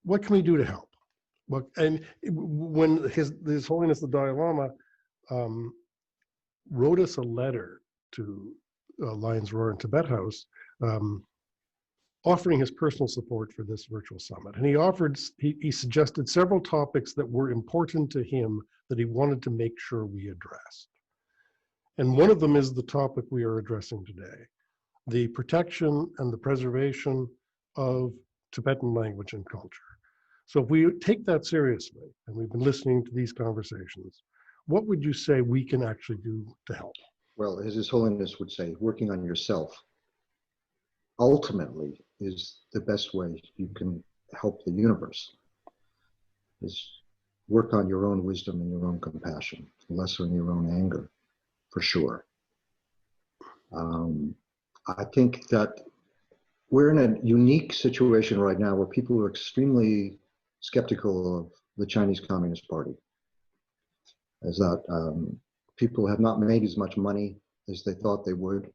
what can we do to help? And when His Holiness the Dalai Lama wrote us a letter to Lions Roar and Tibet House, offering his personal support for this virtual summit. And he suggested several topics that were important to him that he wanted to make sure we addressed. And one of them is the topic we are addressing today, the protection and the preservation of Tibetan language and culture. So if we take that seriously, and we've been listening to these conversations, what would you say we can actually do to help? Well, as His Holiness would say, working on yourself ultimately is the best way you can help the universe. Is work on your own wisdom and your own compassion, lessen your own anger, for sure. I think that we're in a unique situation right now where people are extremely skeptical of the Chinese Communist Party, as that people have not made as much money as they thought they would,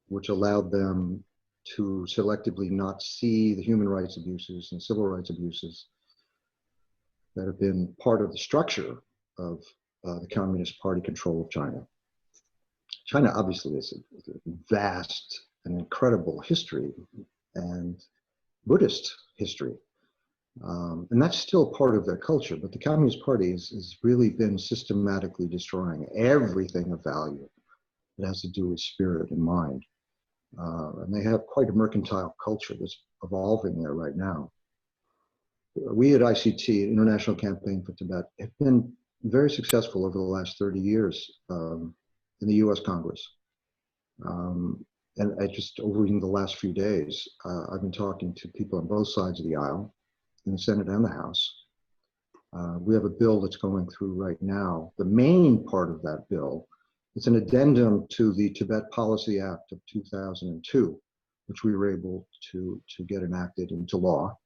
which allowed them to selectively not see the human rights abuses and civil rights abuses that have been part of the structure of the Communist Party control of China. China obviously is a vast and incredible history and Buddhist history. And that's still part of their culture, but the Communist Party has really been systematically destroying everything of value that has to do with spirit and mind. And they have quite a mercantile culture that's evolving there right now. We at ICT, International Campaign for Tibet, have been very successful over the last 30 years in the US Congress. And just over the last few days, I've been talking to people on both sides of the aisle, in the Senate and the House. We have a bill that's going through right now. The main part of that bill, it's an addendum to the Tibet Policy Act of 2002, which we were able to get enacted into law.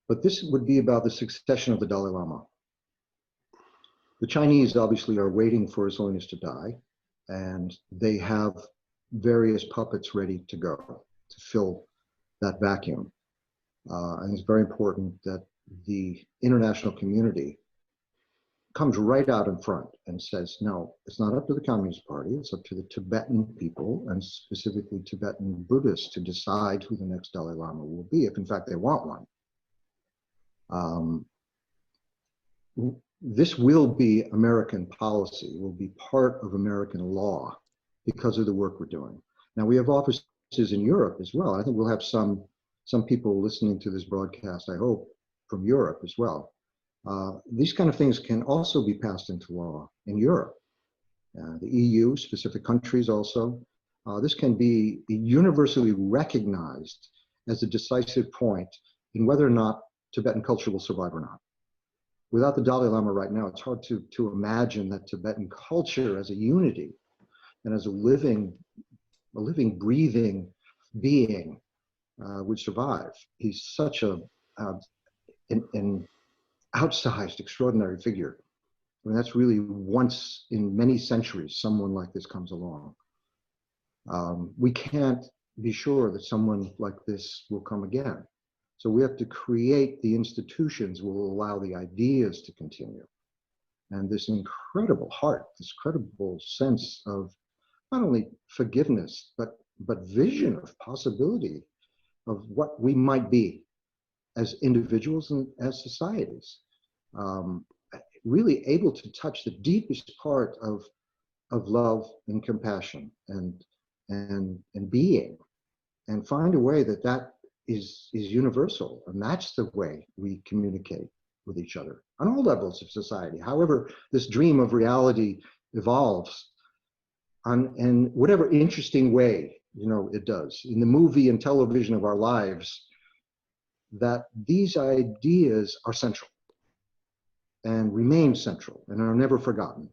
But this would be about the succession of the Dalai Lama. The Chinese obviously are waiting for His Holiness to die, and they have various puppets ready to go to fill that vacuum. And it's very important that the international community comes right out in front and says, no, it's not up to the Communist Party, it's up to the Tibetan people, and specifically Tibetan Buddhists, to decide who the next Dalai Lama will be, if in fact they want one. This will be American policy, will be part of American law because of the work we're doing. Now, we have offices in Europe as well. I think we'll have some people listening to this broadcast, I hope, from Europe as well. These kind of things can also be passed into law in Europe. The EU, specific countries also. This can be universally recognized as a decisive point in whether or not Tibetan culture will survive or not. Without the Dalai Lama right now, it's hard to imagine that Tibetan culture as a unity and as a living, breathing being would survive. He's such an outsized, extraordinary figure. I mean, that's really once in many centuries someone like this comes along. We can't be sure that someone like this will come again. So we have to create the institutions will allow the ideas to continue. And this incredible heart, this credible sense of not only forgiveness, but vision of possibility of what we might be as individuals and as societies. Really able to touch the deepest part of love and compassion and being, and find a way that is universal, and that's the way we communicate with each other on all levels of society. However this dream of reality evolves, in whatever interesting way it does in the movie and television of our lives, that these ideas are central and remain central and are never forgotten.